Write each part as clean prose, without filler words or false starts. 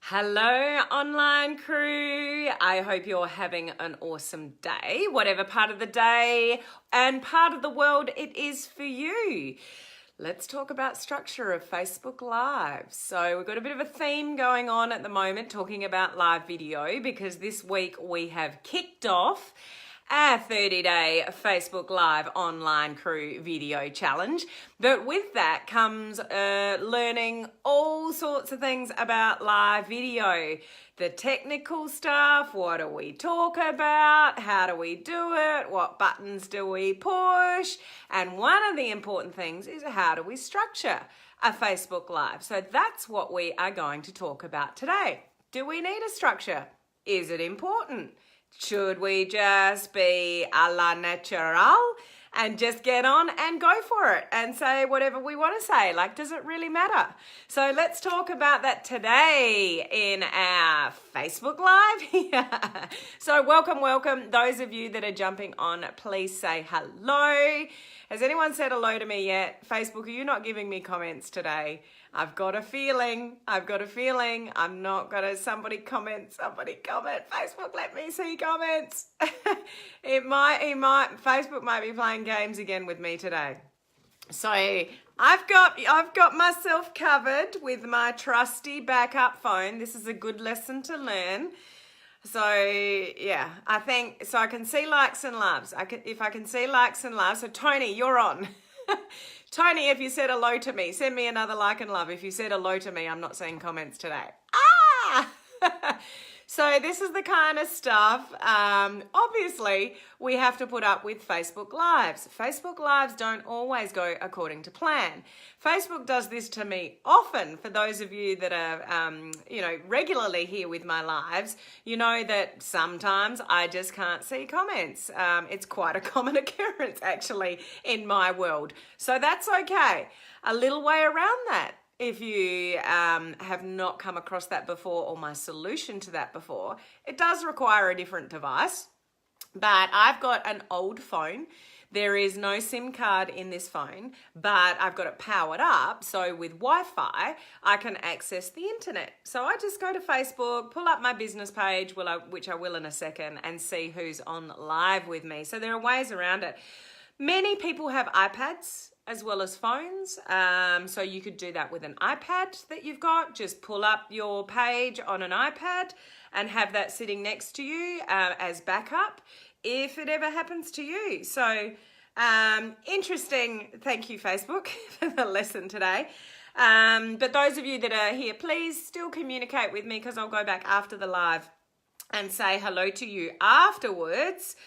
Hello, online crew. I hope you're having an awesome day, whatever part of the day and part of the world it is for you. Let's talk about structure of Facebook Live. So we've got a bit of a theme going on at the moment, talking about live video, because this week we have kicked off our 30-day Facebook Live online crew video challenge. But with that comes learning all sorts of things about live video. The technical stuff, what do we talk about, how do we do it, what buttons do we push, and one of the important things is how do we structure a Facebook Live. So that's what we are going to talk about today. Do we need a structure? Is it important? Should we just be a la natural and just get on and go for it and say whatever we want to say? Like, does it really matter? So let's talk about that today in our Facebook Live. So welcome. Those of you that are jumping on, please say hello. Has anyone said hello to me yet? Facebook, are you not giving me comments today? I've got a feeling. I'm not gonna, somebody comment. Facebook, let me see comments. Facebook might be playing games again with me today. So I've got myself covered with my trusty backup phone. This is a good lesson to learn. So yeah, I think, so I can see likes and loves. If I can see likes and loves, so Tony, you're on. Tony, if you said hello to me, send me another like and love. If you said hello to me, I'm not seeing comments today. So this is the kind of stuff, obviously, we have to put up with Facebook Lives. Facebook Lives don't always go according to plan. Facebook does this to me often. For those of you that are, regularly here with my lives, you know that sometimes I just can't see comments. It's quite a common occurrence, actually, in my world. So that's okay. A little way around that. If you have not come across that before, or my solution to that before, it does require a different device. But I've got an old phone. There is no SIM card in this phone, but I've got it powered up. So with Wi-Fi, I can access the internet. So I just go to Facebook, pull up my business page, which I will in a second, and see who's on live with me. So there are ways around it. Many people have iPads as well as phones. So you could do that with an iPad that you've got. Just pull up your page on an iPad and have that sitting next to you as backup if it ever happens to you. So interesting. Thank you, Facebook, for the lesson today. But those of you that are here, please still communicate with me, because I'll go back after the live and say hello to you afterwards.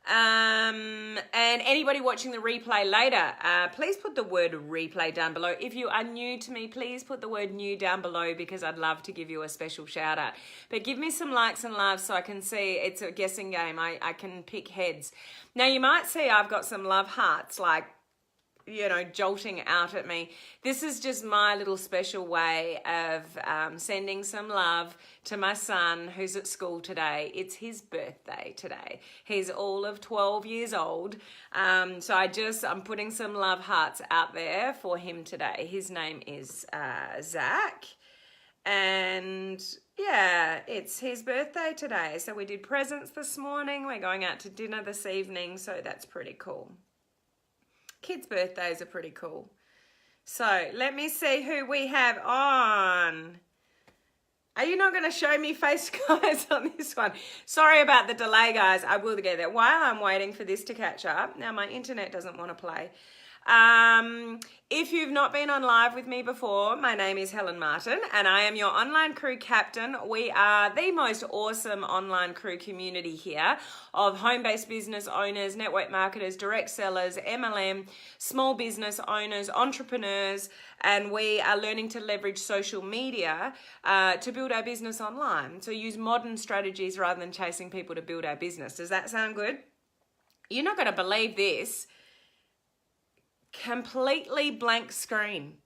And anybody watching the replay later, please put the word replay down below. If you are new to me, please put the word new down below, because I'd love to give you a special shout out. But give me some likes and loves so I can see. It's a guessing game. I can pick heads. Now you might see I've got some love hearts, like, jolting out at me. This is just my little special way of sending some love to my son who's at school today. It's his birthday today. He's all of 12 years old. So I'm putting some love hearts out there for him today. His name is Zach. And yeah, it's his birthday today. So we did presents this morning. We're going out to dinner this evening. So that's pretty cool. Kids' birthdays are pretty cool. So let me see who we have on. Are you not going to show me face, guys, on this one? Sorry about the delay, guys. I will get there. While I'm waiting for this to catch up. Now, my internet doesn't want to play. If you've not been on live with me before, my name is Helen Martin and I am your online crew captain. We are the most awesome online crew community here of home-based business owners, network marketers, direct sellers, MLM, small business owners, entrepreneurs, and we are learning to leverage social media to build our business online. So use modern strategies rather than chasing people to build our business. Does that sound good? You're not going to believe this. Completely blank screen.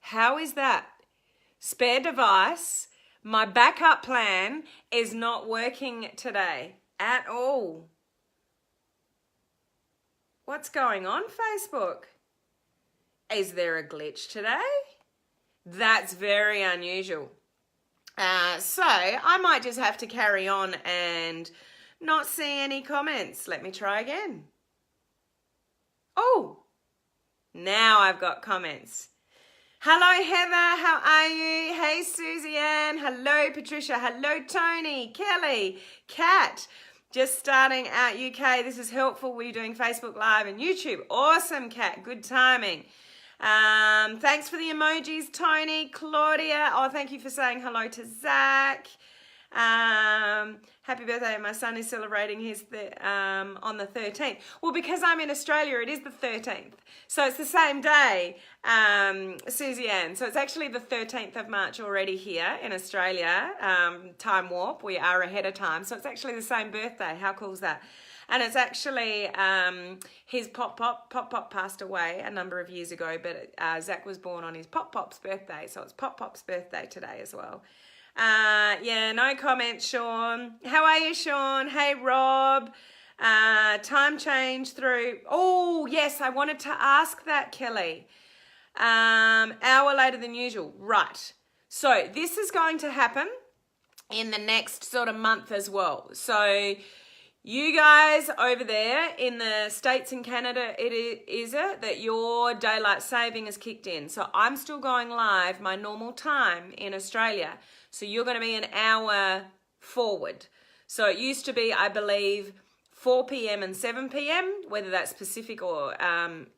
How is that? Spare device. My backup plan is not working today at all. What's going on, Facebook? Is there a glitch today? That's very unusual. So I might just have to carry on and not see any comments. Let me try again. Oh, now I've got comments. Hello, Heather. How are you? Hey, Susie Ann. Hello, Patricia. Hello, Tony, Kelly, Kat. Just starting out UK. This is helpful. We're doing Facebook Live and YouTube. Awesome, Kat. Good timing. Thanks for the emojis, Tony, Claudia. Oh, thank you for saying hello to Zach. Happy birthday. My son is celebrating his on the 13th. Well, because I'm in Australia, it is the 13th. So it's the same day, Susie Ann. So it's actually the 13th of March already here in Australia. Time warp. We are ahead of time. So it's actually the same birthday. How cool is that? And it's actually his Pop passed away a number of years ago, but Zach was born on his Pop's birthday. So it's Pop's birthday today as well. Yeah, no comments, Sean. How are you, Sean? Hey, Rob. Time change through. Oh, yes, I wanted to ask that, Kelly. Hour later than usual. Right. So this is going to happen in the next sort of month as well. So you guys over there in the States and Canada, is it that your daylight saving has kicked in? So I'm still going live my normal time in Australia. So you're going to be an hour forward. So it used to be, I believe, 4 p.m. and 7 p.m., whether that's Pacific or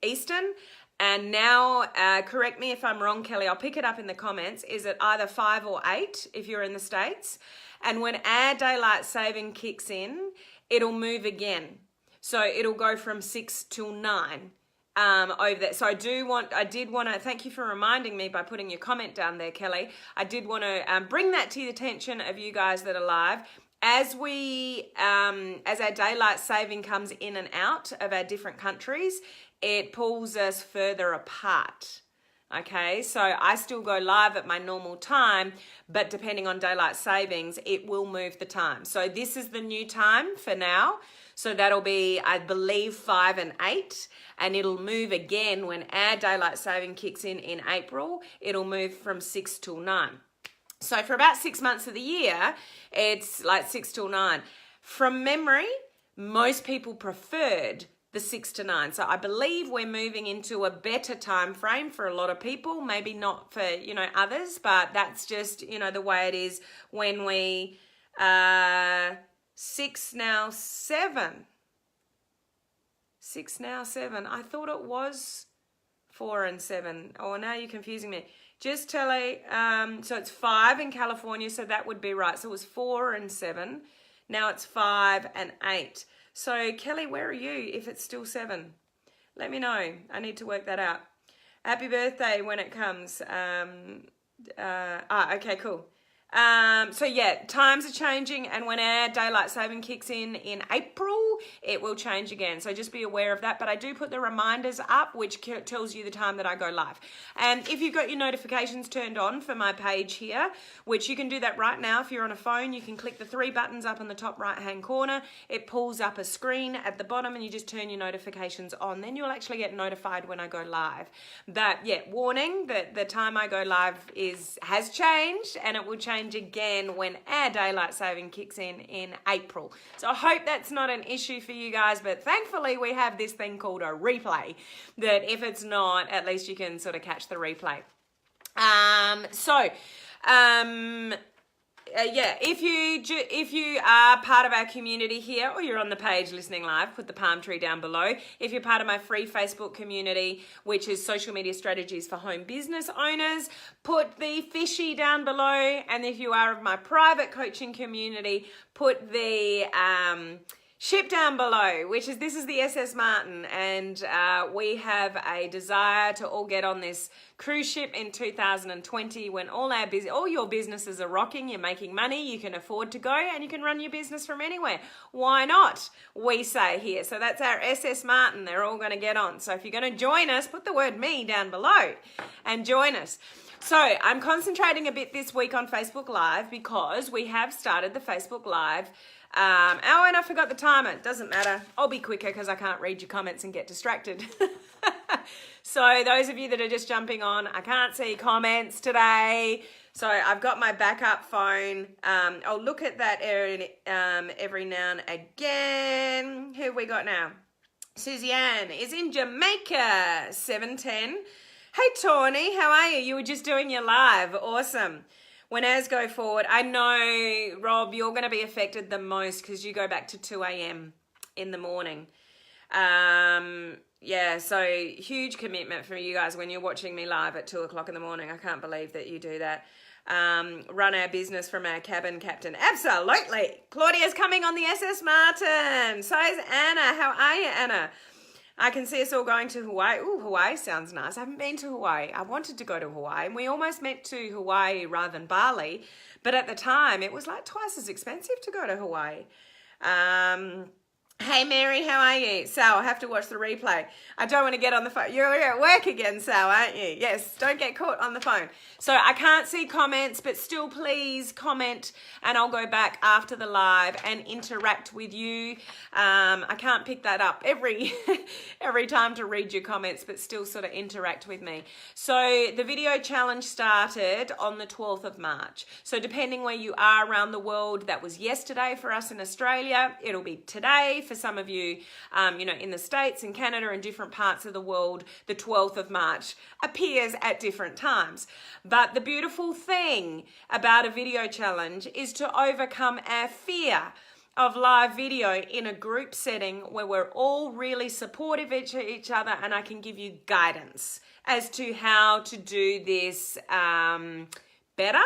Eastern. And now, correct me if I'm wrong, Kelly, I'll pick it up in the comments. Is it either 5 or 8 if you're in the States? And when our daylight saving kicks in, it'll move again. So it'll go from 6 till 9. Over there. So I did want to thank you for reminding me by putting your comment down there, Kelly. I did want to bring that to the attention of you guys that are live. As our daylight saving comes in and out of our different countries, it pulls us further apart. Okay, so I still go live at my normal time, but depending on daylight savings, it will move the time. So this is the new time for now. So that'll be, I believe, 5 and 8, and it'll move again when our daylight saving kicks in April. It'll move from 6 till 9. So for about 6 months of the year, it's like 6 till 9. From memory, most people preferred the 6 to 9. So I believe we're moving into a better time frame for a lot of people, maybe not for, others, but that's just, the way it is when we 6 now 7. 6 now 7. I thought it was 4 and 7. Oh, now you're confusing me. Just tell so it's 5 in California, so that would be right. So it was 4 and 7. Now it's 5 and 8. So Kelly, where are you if it's still 7? Let me know. I need to work that out. Happy birthday when it comes. Okay, cool. So yeah, times are changing, and when our daylight saving kicks in April, it will change again. So just be aware of that. But I do put the reminders up, which tells you the time that I go live. And if you've got your notifications turned on for my page here, which you can do that right now if you're on a phone, you can click the 3 buttons up in the top right-hand corner. It pulls up a screen at the bottom, and you just turn your notifications on. Then you'll actually get notified when I go live. But yeah, warning that the time I go live has changed, and it will change again when our daylight saving kicks in April. So I hope that's not an issue for you guys, but thankfully we have this thing called a replay that if it's not, at least you can sort of catch the replay. Yeah, if you are part of our community here, or you're on the page listening live, put the palm tree down below. If you're part of my free Facebook community, which is Social Media Strategies for Home Business Owners, put the fishy down below. And if you are of my private coaching community, put the ship down below, this is the SS Martin, and we have a desire to all get on this cruise ship in 2020 when all your businesses are rocking, you're making money, you can afford to go, and you can run your business from anywhere. Why not? We say here. So that's our SS Martin. They're all going to get on. So if you're going to join us, put the word me down below and join us. So I'm concentrating a bit this week on Facebook Live because we have started the Facebook Live. And I forgot the timer. It doesn't matter. I'll be quicker because I can't read your comments and get distracted. So those of you that are just jumping on, I can't see comments today. So I've got my backup phone. I'll look at that every now and again. Who have we got now? Susie Ann is in Jamaica, 7:10. Hey, Tawny, how are you? You were just doing your live. Awesome. When as go forward, I know, Rob, you're going to be affected the most because you go back to 2 a.m. in the morning. Yeah, so huge commitment for you guys when you're watching me live at 2 o'clock in the morning. I can't believe that you do that. Run our business from our cabin captain. Absolutely. Claudia's coming on the SS Martin. So is Anna. How are you, Anna? I can see us all going to Hawaii. Ooh, Hawaii sounds nice. I haven't been to Hawaii. I wanted to go to Hawaii, and we almost went to Hawaii rather than Bali, but at the time it was like twice as expensive to go to Hawaii. Hey Mary, how are you? Sal, I have to watch the replay. I don't want to get on the phone. You're at work again, Sal, aren't you? Yes, don't get caught on the phone. So I can't see comments, but still please comment and I'll go back after the live and interact with you. I can't pick that up every time to read your comments, but still sort of interact with me. So the video challenge started on the 12th of March. So depending where you are around the world, that was yesterday for us in Australia. It'll be today for some of you, in the States and Canada and different parts of the world. The 12th of March appears at different times. But the beautiful thing about a video challenge is to overcome our fear of live video in a group setting where we're all really supportive of each other, and I can give you guidance as to how to do this better,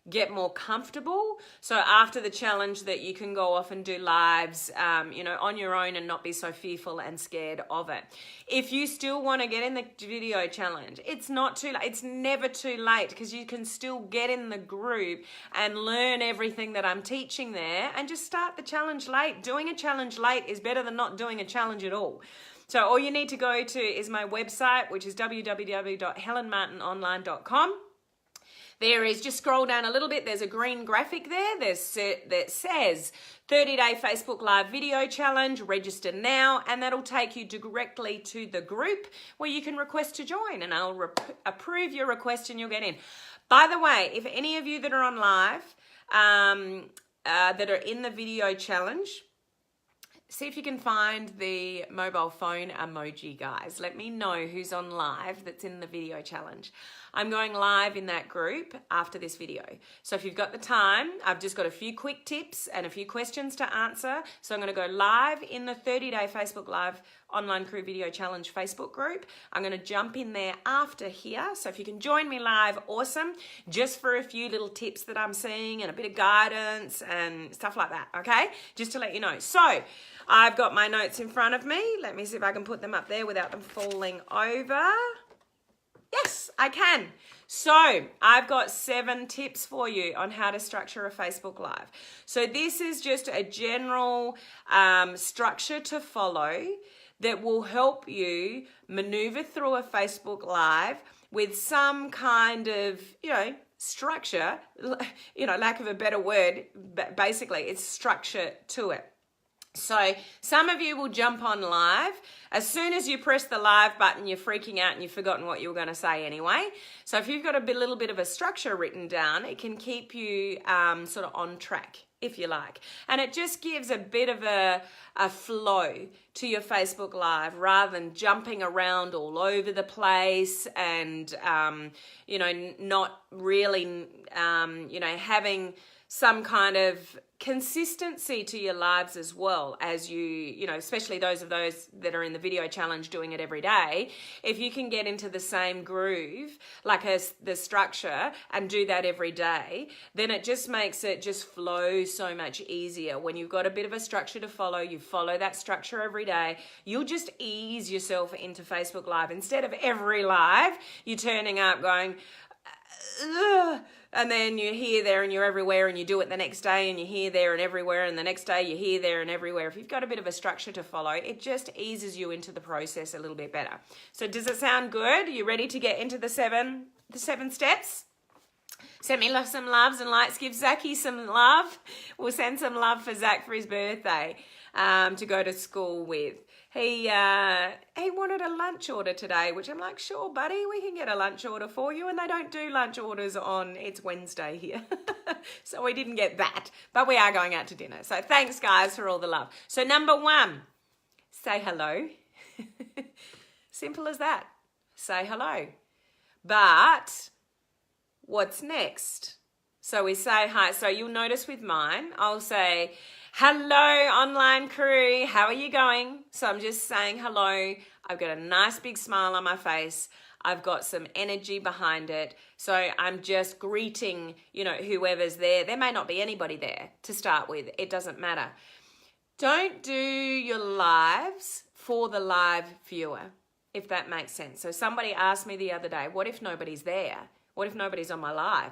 get more comfortable. So after the challenge that you can go off and do lives, on your own and not be so fearful and scared of it. If you still want to get in the video challenge, it's not too late. It's never too late because you can still get in the group and learn everything that I'm teaching there and just start the challenge late. Doing a challenge late is better than not doing a challenge at all. So all you need to go to is my website, which is www.helenmartinonline.com. There is, just scroll down a little bit, there's a green graphic there that says 30-day Facebook Live video challenge, register now, and that'll take you directly to the group where you can request to join, and I'll approve your request and you'll get in. By the way, if any of you that are on live that are in the video challenge, see if you can find the mobile phone emoji, guys. Let me know who's on live that's in the video challenge. I'm going live in that group after this video. So if you've got the time, I've just got a few quick tips and a few questions to answer. So I'm going to go live in the 30-day Facebook Live Online Crew Video Challenge Facebook group. I'm going to jump in there after here. So if you can join me live, awesome. Just for a few little tips that I'm seeing and a bit of guidance and stuff like that, okay? Just to let you know. So I've got my notes in front of me. Let me see if I can put them up there without them falling over. Yes, I can. So I've got 7 tips for you on how to structure a Facebook Live. So this is just a general structure to follow that will help you maneuver through a Facebook Live with some kind of, structure, lack of a better word, but basically it's structure to it. So some of you will jump on live. As soon as you press the live button, you're freaking out and you've forgotten what you were going to say anyway. So if you've got a little bit of a structure written down, it can keep you sort of on track, if you like. And it just gives a bit of a flow to your Facebook Live rather than jumping around all over the place and, not really, having some kind of consistency to your lives as well as you especially those that are in the video challenge doing it every day. If you can get into the same groove, like the structure, and do that every day, then it just makes it just flow so much easier. When you've got a bit of a structure to follow, you follow that structure every day, you'll just ease yourself into Facebook Live. Instead of every live, you're turning up going, ugh, and then you're here, there, and you're everywhere, and you do it the next day, and you're here, there, and everywhere, and the next day you're here, there, and everywhere. If you've got a bit of a structure to follow, it just eases you into the process a little bit better. So does it sound good? Are you ready to get into the seven steps? Send me some loves and likes. Give Zachy some love. We'll send some love for Zach for his birthday to go to school with. He wanted a lunch order today, which I'm like, sure, buddy, we can get a lunch order for you. And they don't do lunch orders on, it's Wednesday here. So we didn't get that, but we are going out to dinner. So thanks, guys, for all the love. So number one, say hello. Simple as that. Say hello. But what's next? So we say hi. So you'll notice with mine, I'll say, hello, online crew. How are you going? So I'm just saying hello. I've got a nice big smile on my face. I've got some energy behind it. So I'm just greeting, whoever's there. There may not be anybody there to start with. It doesn't matter. Don't do your lives for the live viewer, if that makes sense. So somebody asked me the other day, what if nobody's there? What if nobody's on my live?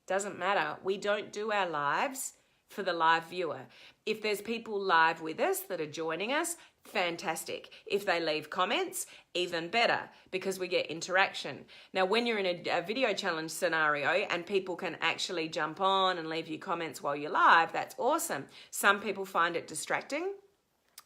Doesn't matter. We don't do our lives for the live viewer. If there's people live with us that are joining us, fantastic. If they leave comments, even better, because we get interaction. Now, when you're in a video challenge scenario and people can actually jump on and leave you comments while you're live, that's awesome. Some people find it distracting.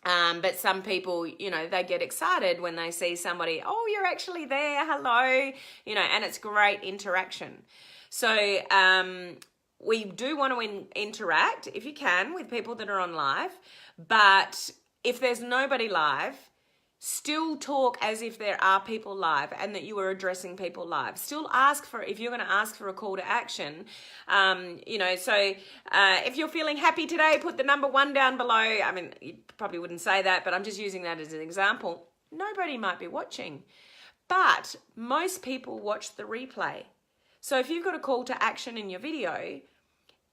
But some people, they get excited when they see somebody, oh, you're actually there, hello, and it's great interaction. So we do want to interact, if you can, with people that are on live. But if there's nobody live, still talk as if there are people live and that you are addressing people live. Still ask for, if you're going to ask for a call to action, if you're feeling happy today, put the number 1 down below. I mean, you probably wouldn't say that, but I'm just using that as an example. Nobody might be watching, but most people watch the replay. So if you've got a call to action in your video,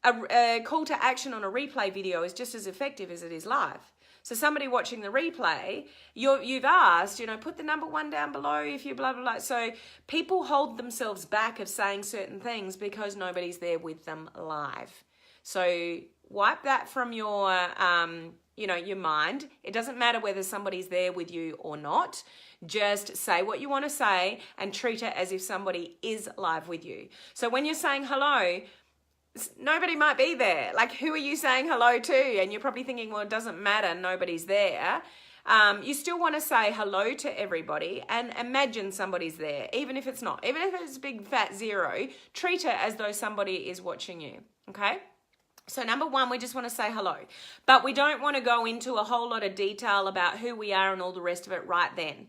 a call to action on a replay video is just as effective as it is live. So somebody watching the replay, you've asked, put the number 1 down below if you blah, blah, blah. So people hold themselves back of saying certain things because nobody's there with them live. So wipe that from your, your mind. It doesn't matter whether somebody's there with you or not. Just say what you want to say and treat it as if somebody is live with you. So when you're saying hello, nobody might be there. Like, who are you saying hello to? And you're probably thinking, well, it doesn't matter, nobody's there. You still want to say hello to everybody and imagine somebody's there, even if it's not. Even if it's big fat zero, treat it as though somebody is watching you, okay? So number one, we just want to say hello. But we don't want to go into a whole lot of detail about who we are and all the rest of it right then.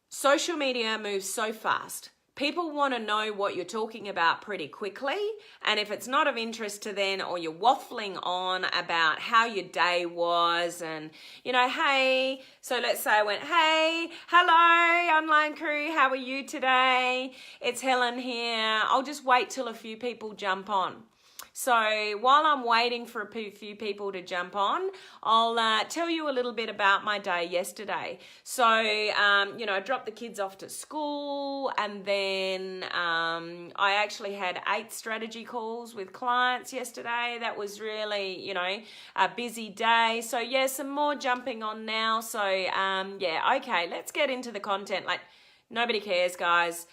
Social media moves so fast. People want to know what you're talking about pretty quickly, and if it's not of interest to them, or you're waffling on about how your day was and, hey, so let's say I went, hey, hello, online crew, how are you today? It's Helen here. I'll just wait till a few people jump on. So while I'm waiting for a few people to jump on, I'll tell you a little bit about my day yesterday. So, I dropped the kids off to school, and then I actually had 8 strategy calls with clients yesterday. That was really, a busy day. So yeah, some more jumping on now. So okay, let's get into the content. Like, nobody cares, guys.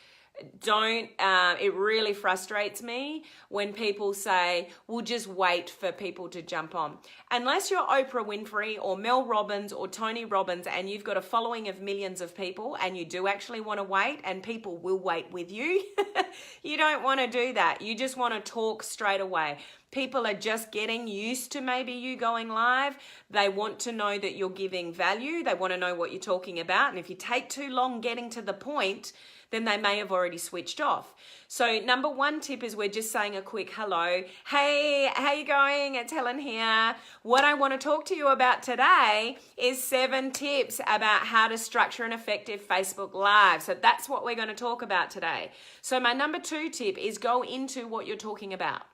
Don't, it really frustrates me when people say, we'll just wait for people to jump on. Unless you're Oprah Winfrey or Mel Robbins or Tony Robbins and you've got a following of millions of people and you do actually want to wait and people will wait with you, you don't want to do that. You just want to talk straight away. People are just getting used to maybe you going live. They want to know that you're giving value. They want to know what you're talking about. And if you take too long getting to the point, then they may have already switched off. So number 1 tip is we're just saying a quick hello. Hey, how you going? It's Helen here. What I want to talk to you about today is 7 tips about how to structure an effective Facebook Live. So that's what we're going to talk about today. So my number 2 tip is go into what you're talking about.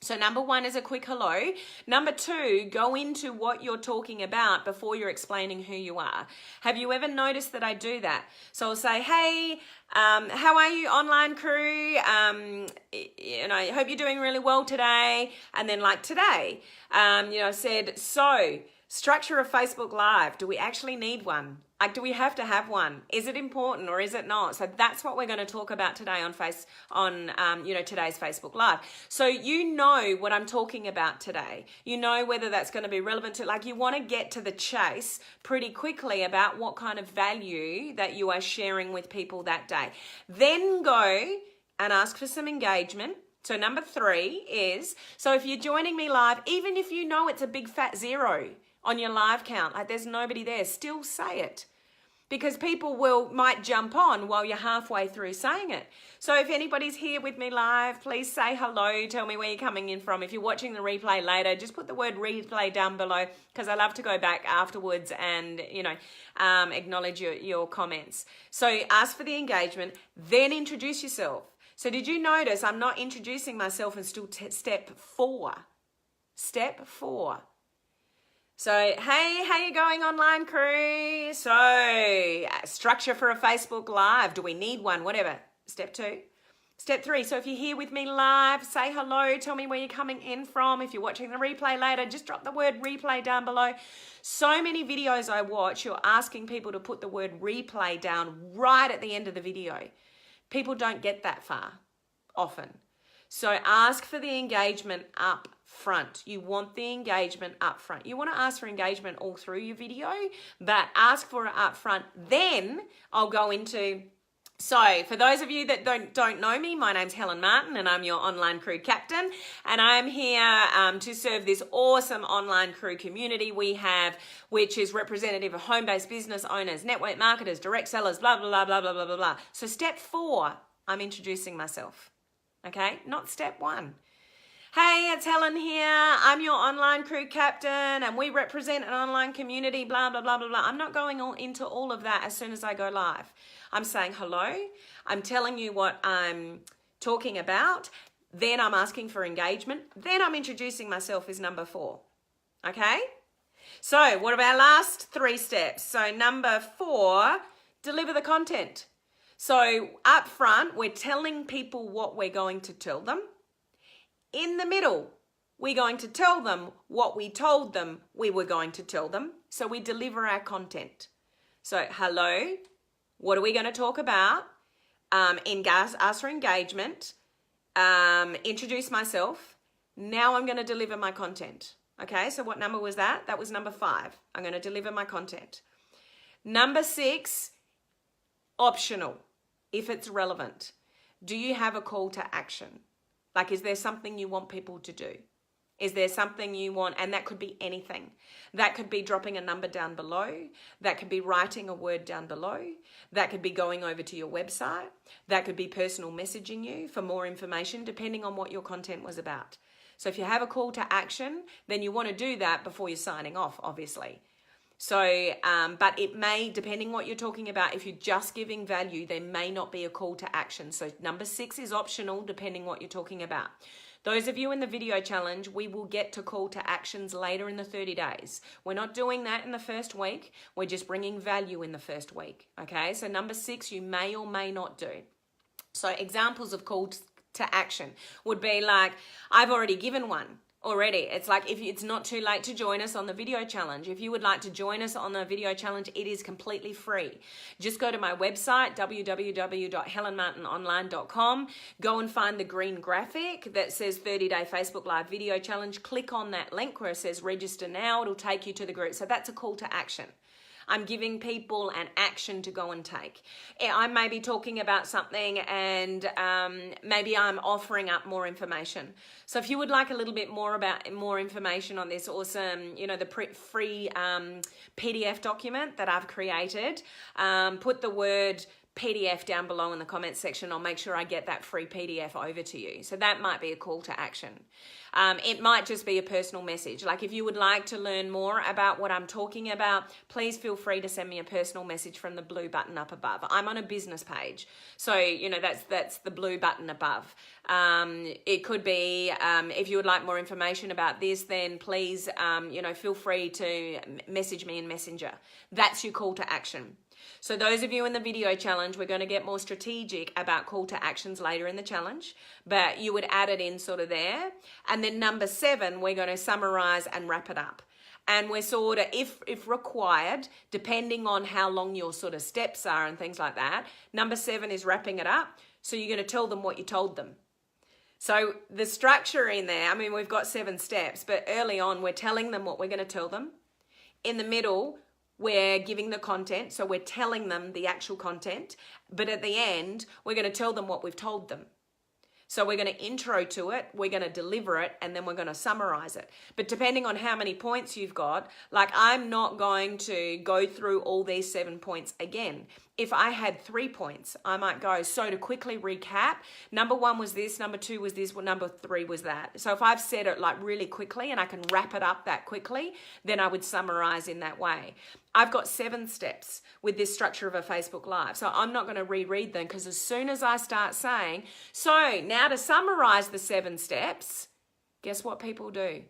So number 1 is a quick hello. Number 2, go into what you're talking about before you're explaining who you are. Have you ever noticed that I do that? So I'll say, hey, how are you, online crew? I hope you're doing really well today. And then like today, I said, so structure a Facebook Live. Do we actually need one? Like, do we have to have one? Is it important or is it not? So that's what we're going to talk about today on today's Facebook Live. So you know what I'm talking about today. You know whether that's going to be relevant to, like, you want to get to the chase pretty quickly about what kind of value that you are sharing with people that day. Then go and ask for some engagement. So number 3 is, so if you're joining me live, even if you know it's a big fat 0 on your live count, like there's nobody there, still say it, because people might jump on while you're halfway through saying it. So if anybody's here with me live, please say hello, tell me where you're coming in from. If you're watching the replay later, just put the word replay down below, because I love to go back afterwards and acknowledge your comments. So ask for the engagement, then introduce yourself. So did you notice I'm not introducing myself until step 4? Step 4. So, hey, how you going, online crew? So, structure for a Facebook Live. Do we need one? Whatever. Step 2. Step 3. So if you're here with me live, say hello. Tell me where you're coming in from. If you're watching the replay later, just drop the word replay down below. So many videos I watch, you're asking people to put the word replay down right at the end of the video. People don't get that far often. So ask for the engagement up front. You want the engagement up front. You want to ask for engagement all through your video, but ask for it up front. Then I'll go into, so for those of you that don't know me, my name's Helen Martin and I'm your online crew captain, and I'm here to serve this awesome online crew community we have, which is representative of home-based business owners, network marketers, direct sellers, blah, blah, blah, blah, blah, blah, blah, blah. So step 4, I'm introducing myself. Okay, not step 1. Hey, it's Helen here. I'm your online crew captain and we represent an online community, blah, blah, blah, blah, blah. I'm not going into all of that as soon as I go live. I'm saying hello. I'm telling you what I'm talking about. Then I'm asking for engagement. Then I'm introducing myself as number 4. Okay? So what are our last 3 steps? So number 4, deliver the content. So up front, we're telling people what we're going to tell them. In the middle, we're going to tell them what we told them we were going to tell them. So we deliver our content. So hello, what are we going to talk about? Ask for engagement, introduce myself. Now I'm going to deliver my content. Okay, so what number was that? That was number 5. I'm going to deliver my content. Number 6, optional. If it's relevant, do you have a call to action? Like, is there something you want people to do? Is there something you want? And that could be anything. That could be dropping a number down below. That could be writing a word down below. That could be going over to your website. That could be personal messaging you for more information, depending on what your content was about. So if you have a call to action, then you want to do that before you're signing off, obviously. So, but it may, depending what you're talking about, if you're just giving value, there may not be a call to action. So number 6 is optional, depending what you're talking about. Those of you in the video challenge, we will get to call to actions later in the 30 days. We're not doing that in the first week. We're just bringing value in the first week. Okay, so number 6, you may or may not do. So examples of calls to action would be like, I've already given one. Already, it's like, if it's not too late to join us on the video challenge. If you would like to join us on the video challenge, it is completely free. Just go to my website, www.helenmartinonline.com. Go and find the green graphic that says 30-day Facebook Live video challenge. Click on that link where it says register now. It'll take you to the group. So that's a call to action. I'm giving people an action to go and take. I may be talking about something and maybe I'm offering up more information. So if you would like a little bit more information on this awesome, the free PDF document that I've created, put the word PDF down below in the comments section. I'll make sure I get that free PDF over to you. So that might be a call to action. It might just be a personal message. Like, if you would like to learn more about what I'm talking about, please feel free to send me a personal message from the blue button up above. I'm on a business page. So, that's the blue button above. It could be, if you would like more information about this, then please, feel free to message me in Messenger. That's your call to action. So those of you in the video challenge, we're going to get more strategic about call to actions later in the challenge, but you would add it in sort of there. And then number 7, we're going to summarize and wrap it up. And we're sort of, if required, depending on how long your sort of steps are and things like that, number 7 is wrapping it up. So you're going to tell them what you told them. So the structure in there, I mean, we've got 7 steps, but early on, we're telling them what we're going to tell them. In the middle, we're giving the content. So we're telling them the actual content. But at the end, we're going to tell them what we've told them. So we're going to intro to it, we're going to deliver it, and then we're going to summarize it. But depending on how many points you've got, like I'm not going to go through all these 7 points again. If I had 3 points, I might go, so to quickly recap, number 1 was this, number 2 was this, well, number 3 was that. So if I've said it like really quickly and I can wrap it up that quickly, then I would summarize in that way. I've got 7 steps with this structure of a Facebook Live. So I'm not going to reread them because as soon as I start saying, so now to summarize the 7 steps, guess what people do?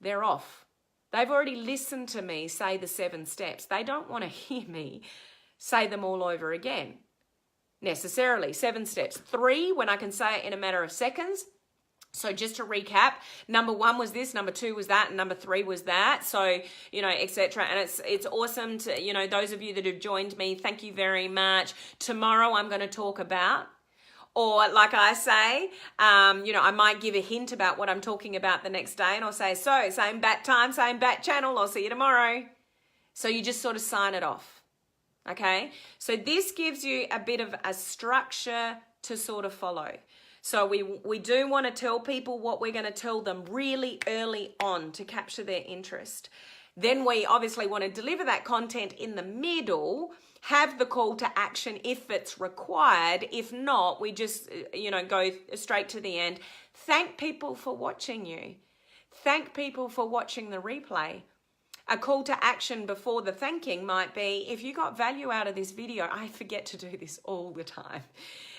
They're off. They've already listened to me say the 7 steps. They don't want to hear me say them all over again, necessarily. 7 steps. 3, when I can say it in a matter of seconds. So just to recap, number 1 was this, number 2 was that, and number 3 was that. So, you know, etc. And it's awesome to, you know, those of you that have joined me, thank you very much. Tomorrow I'm going to talk about, or like I say, you know, I might give a hint about what I'm talking about the next day, and I'll say, so same bat time, same bat channel, I'll see you tomorrow. So you just sort of sign it off. Okay, so this gives you a bit of a structure to sort of follow. So we do want to tell people what we're going to tell them really early on to capture their interest. Then we obviously want to deliver that content in the middle, have the call to action if it's required. If not, we just, you know, go straight to the end. Thank people for watching you. Thank people for watching the replay. A call to action before the thanking might be, if you got value out of this video, I forget to do this all the time.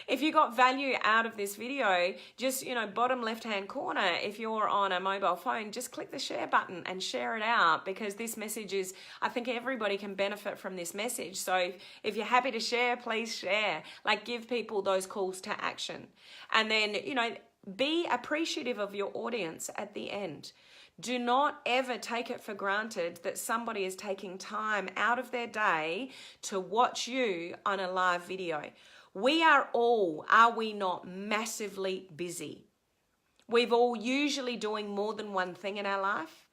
If you got value out of this video, just, you know, bottom left-hand corner, if you're on a mobile phone, just click the share button and share it out, because this message is, I think everybody can benefit from this message. So if you're happy to share, please share. Like, give people those calls to action. And then, you know, be appreciative of your audience at the end. Do not ever take it for granted that somebody is taking time out of their day to watch you on a live video. We are all, are we not, massively busy? We've all usually doing more than one thing in our life.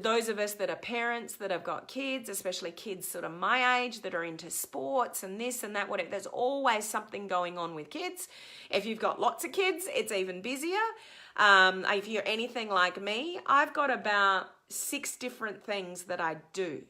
Those of us that are parents, that have got kids, especially kids sort of my age that are into sports and this and that, whatever. There's always something going on with kids. If you've got lots of kids, it's even busier. If you're anything like me, I've got about 6 different things that I do.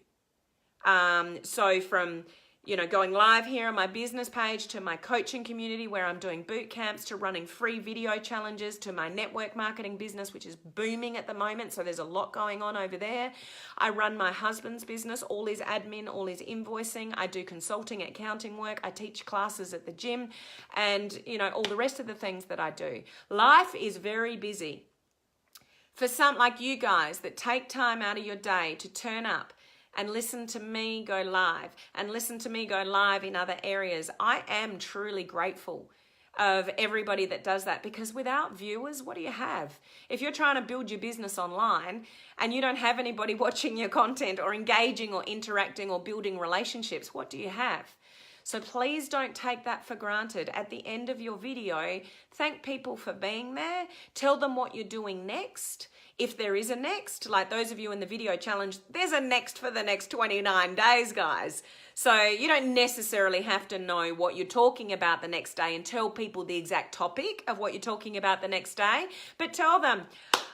So from, you know, going live here on my business page, to my coaching community where I'm doing boot camps, to running free video challenges, to my network marketing business, which is booming at the moment. So there's a lot going on over there. I run my husband's business, all his admin, all his invoicing. I do consulting, accounting work. I teach classes at the gym, and, you know, all the rest of the things that I do. Life is very busy. For some like you guys that take time out of your day to turn up and listen to me go live, and listen to me go live in other areas, I am truly grateful of everybody that does that, because without viewers, what do you have? If you're trying to build your business online and you don't have anybody watching your content or engaging or interacting or building relationships, what do you have? So please don't take that for granted. At the end of your video, thank people for being there. Tell them what you're doing next. If there is a next, like those of you in the video challenge, there's a next for the next 29 days, guys. So you don't necessarily have to know what you're talking about the next day and tell people the exact topic of what you're talking about the next day, but tell them,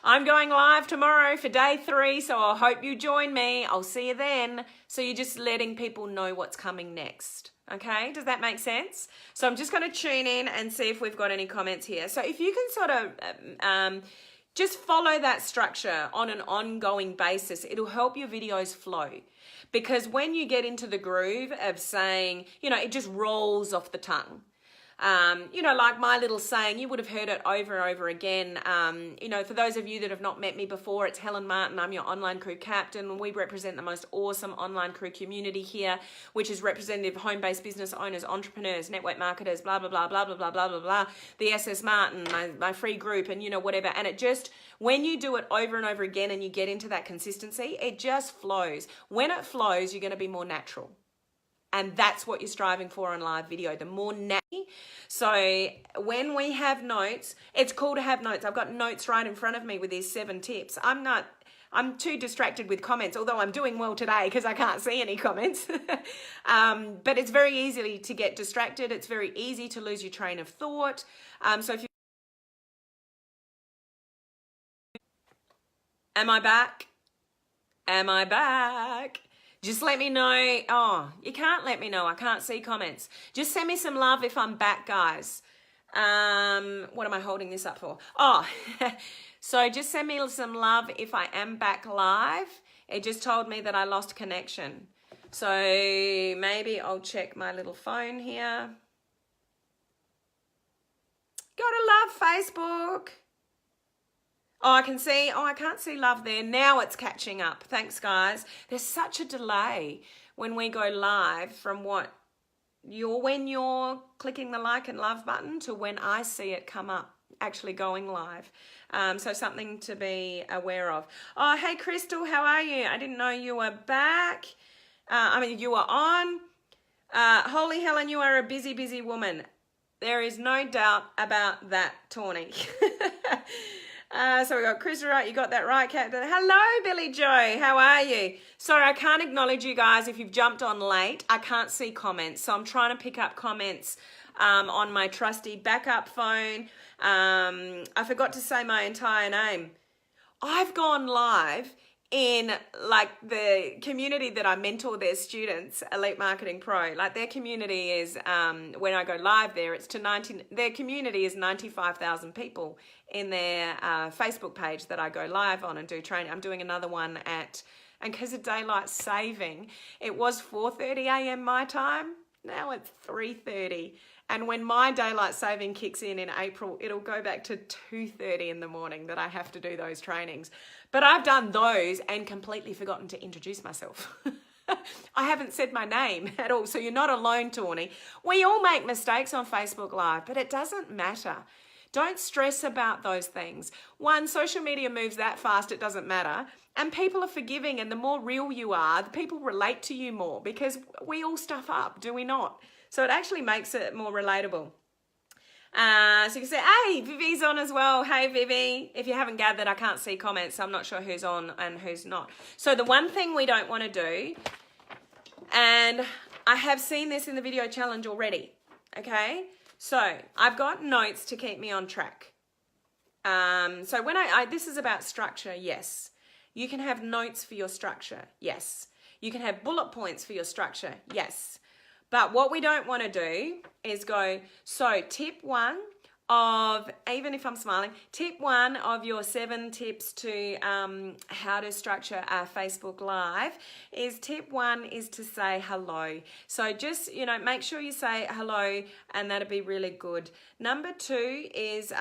I'm going live tomorrow for day 3, so I hope you join me. I'll see you then. So you're just letting people know what's coming next. Okay, does that make sense? So I'm just going to tune in and see if we've got any comments here. So if you can sort of just follow that structure on an ongoing basis, it'll help your videos flow. Because when you get into the groove of saying, you know, it just rolls off the tongue. You know, like my little saying, you would have heard it over and over again. You know, for those of you that have not met me before, it's Helen Martin. I'm your online crew captain. We represent the most awesome online crew community here, which is representative of home-based business owners, entrepreneurs, network marketers, blah, blah, blah, blah, blah, blah, blah, blah, blah. The SS Martin, my free group, and, you know, whatever. And it just, when you do it over and over again and you get into that consistency, it just flows. When it flows, you're going to be more natural. And that's what you're striving for on live video, the more natural. So when we have notes, it's cool to have notes. I've got notes right in front of me with these 7 tips. I'm too distracted with comments, although I'm doing well today because I can't see any comments. But it's very easy to get distracted. It's very easy to lose your train of thought. So if you... Am I back? Am I back? Just let me know. Oh, you can't let me know. I can't see comments. Just send me some love if I'm back, guys. What am I holding this up for? Oh, so just send me some love if I am back live. It just told me that I lost connection. So maybe I'll check my little phone here. Gotta love Facebook. Oh, I can see. Oh, I can't see love there. Now it's catching up. Thanks, guys. There's such a delay when we go live from when you're clicking the like and love button to when I see it come up, actually going live. So something to be aware of. Oh, hey, Crystal, how are you? I didn't know you were back. You were on. Holy Helen, you are a busy, busy woman. There is no doubt about that, Tawny. So we got Chris right, you got that right, Captain. Hello, Billy Joe, how are you? Sorry, I can't acknowledge you guys if you've jumped on late. I can't see comments, so I'm trying to pick up comments on my trusty backup phone. I forgot to say my entire name. I've gone live in like the community that I mentor their students, Elite Marketing Pro. Like their community is, when I go live there, it's to their community is 95,000 people in their Facebook page that I go live on and do training. I'm doing another one and because of daylight saving, it was 4:30 a.m. my time. Now it's 3:30. And when my daylight saving kicks in April, it'll go back to 2:30 in the morning that I have to do those trainings. But I've done those and completely forgotten to introduce myself. I haven't said my name at all. So you're not alone, Tawny. We all make mistakes on Facebook Live, but it doesn't matter. Don't stress about those things. One, social media moves that fast, it doesn't matter. And people are forgiving, and the more real you are, the people relate to you more because we all stuff up, do we not? So it actually makes it more relatable. So you can say, hey, Vivi's on as well. Hey, Vivi. If you haven't gathered, I can't see comments, so I'm not sure who's on and who's not. So the one thing we don't want to do, and I have seen this in the video challenge already, okay? So I've got notes to keep me on track. So when this is about structure, yes. You can have notes for your structure, yes. You can have bullet points for your structure, yes. But what we don't want to do is go, so tip 1 of, even if I'm smiling, tip 1 of your 7 tips to how to structure a Facebook Live is tip 1 is to say hello. So just, make sure you say hello and that'll be really good. Number 2 is,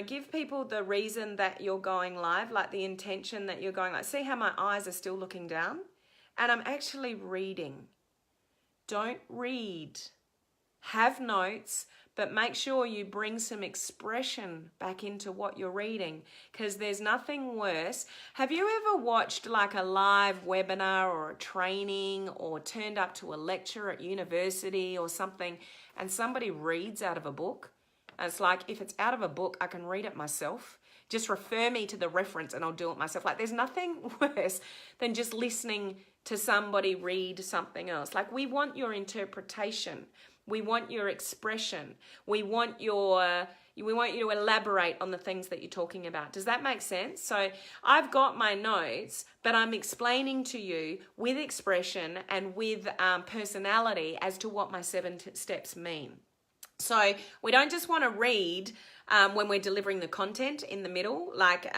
give people the reason that you're going live, like the intention that you're going live. See how my eyes are still looking down? And I'm actually reading. Don't read. Have notes, but make sure you bring some expression back into what you're reading because there's nothing worse. Have you ever watched like a live webinar or a training or turned up to a lecture at university or something and somebody reads out of a book? And it's like, if it's out of a book, I can read it myself. Just refer me to the reference and I'll do it myself. Like there's nothing worse than just listening to somebody read something else. Like we want your interpretation. We want your expression. We want you to elaborate on the things that you're talking about. Does that make sense? So I've got my notes, but I'm explaining to you with expression and with personality as to what my 7 steps mean. So we don't just want to read when we're delivering the content in the middle, like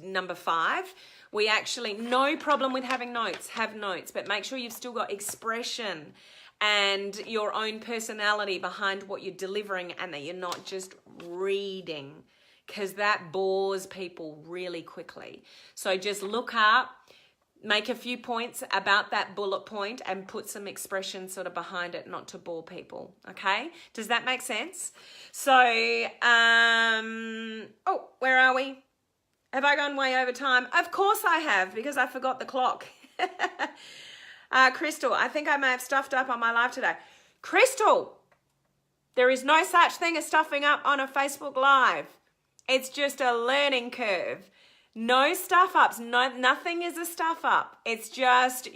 number 5. We actually, no problem with having notes, have notes, but make sure you've still got expression and your own personality behind what you're delivering, and that you're not just reading, because that bores people really quickly. So just look up, make a few points about that bullet point, and put some expression sort of behind it, not to bore people. Okay? Does that make sense? So, oh, where are we? Have I gone way over time? Of course I have, because I forgot the clock. Crystal, I think I may have stuffed up on my live today. Crystal, there is no such thing as stuffing up on a Facebook Live. It's just a learning curve. No stuff ups. Nothing is a stuff up. It's just,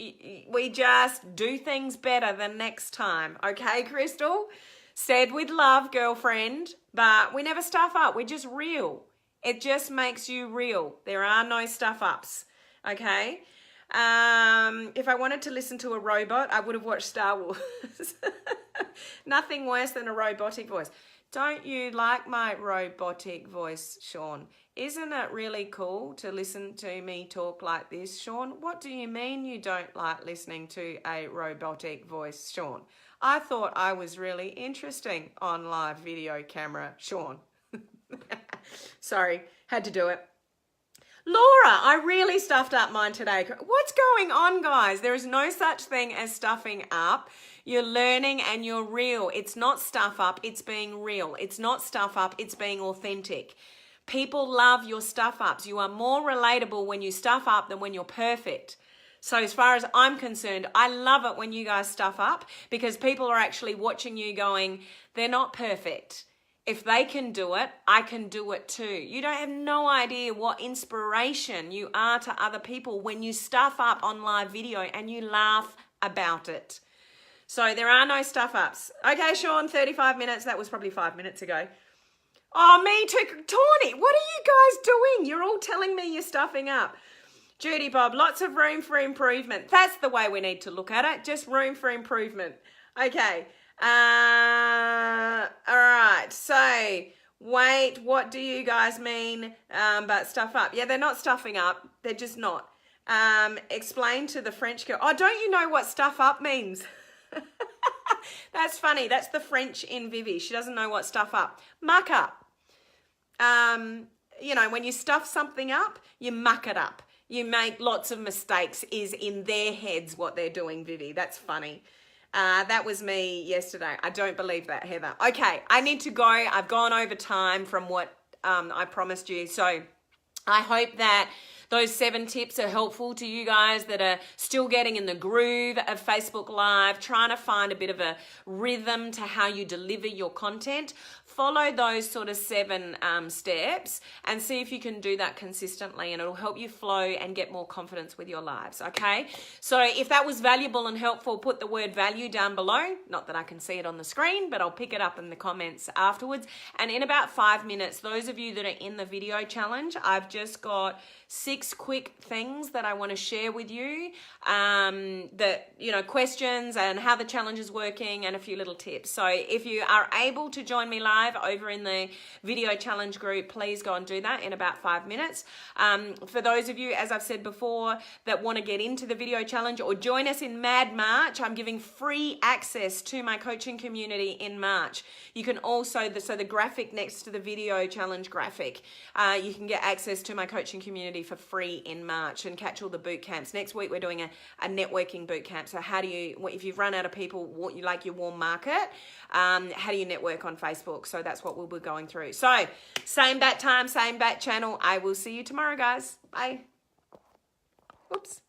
we just do things better the next time. Okay, Crystal? Said with love, girlfriend, but we never stuff up. We're just real. It just makes you real. There are no stuff ups. Okay? If I wanted to listen to a robot, I would have watched Star Wars. Nothing worse than a robotic voice. Don't you like my robotic voice, Sean? Isn't it really cool to listen to me talk like this, Sean? What do you mean you don't like listening to a robotic voice, Sean? I thought I was really interesting on live video camera, Sean. Sorry, had to do it. Laura, I really stuffed up mine today. What's going on, guys? There is no such thing as stuffing up. You're learning and you're real. It's not stuff up, it's being real. It's not stuff up, it's being authentic. People love your stuff ups. You are more relatable when you stuff up than when you're perfect. So as far as I'm concerned, I love it when you guys stuff up, because people are actually watching you going, they're not perfect. If they can do it, I can do it too. You don't have no idea what inspiration you are to other people when you stuff up on live video and you laugh about it. So there are no stuff ups. Okay, Sean, 35 minutes. That was probably 5 minutes ago. Oh, me too. Tawny, what are you guys doing? You're all telling me you're stuffing up. Judy Bob, lots of room for improvement. That's the way we need to look at it. Just room for improvement. Okay. All right. So, wait, what do you guys mean but stuff up? Yeah, they're not stuffing up. They're just not. Explain to the French girl. Oh, don't you know what stuff up means? That's funny. That's the French in Vivi. She doesn't know what stuff up. Muck up. You know, when you stuff something up, you muck it up. You make lots of mistakes is in their heads what they're doing, Vivi. That's funny. That was me yesterday. I don't believe that, Heather. Okay, I need to go. I've gone over time from what I promised you. So I hope that those 7 tips are helpful to you guys that are still getting in the groove of Facebook Live, trying to find a bit of a rhythm to how you deliver your content. Follow those sort of 7 steps and see if you can do that consistently, and it'll help you flow and get more confidence with your lives, okay? So if that was valuable and helpful, put the word value down below. Not that I can see it on the screen, but I'll pick it up in the comments afterwards. And in about 5 minutes, those of you that are in the video challenge, I've just got 6 quick things that I want to share with you, that, you know, questions and how the challenge is working and a few little tips. So if you are able to join me live over in the video challenge group, please go and do that in about 5 minutes. For those of you, as I've said before, that want to get into the video challenge or join us in Mad March, I'm giving free access to my coaching community in March. You can also, so the graphic next to the video challenge graphic, you can get access to my coaching community for free in March and catch all the boot camps. Next week we're doing a networking boot camp. So how do you, if you've run out of people, what you like your warm market, how do you network on Facebook? So that's what we'll be going through. So same bat time, same bat channel. I will see you tomorrow, guys. Bye. Oops.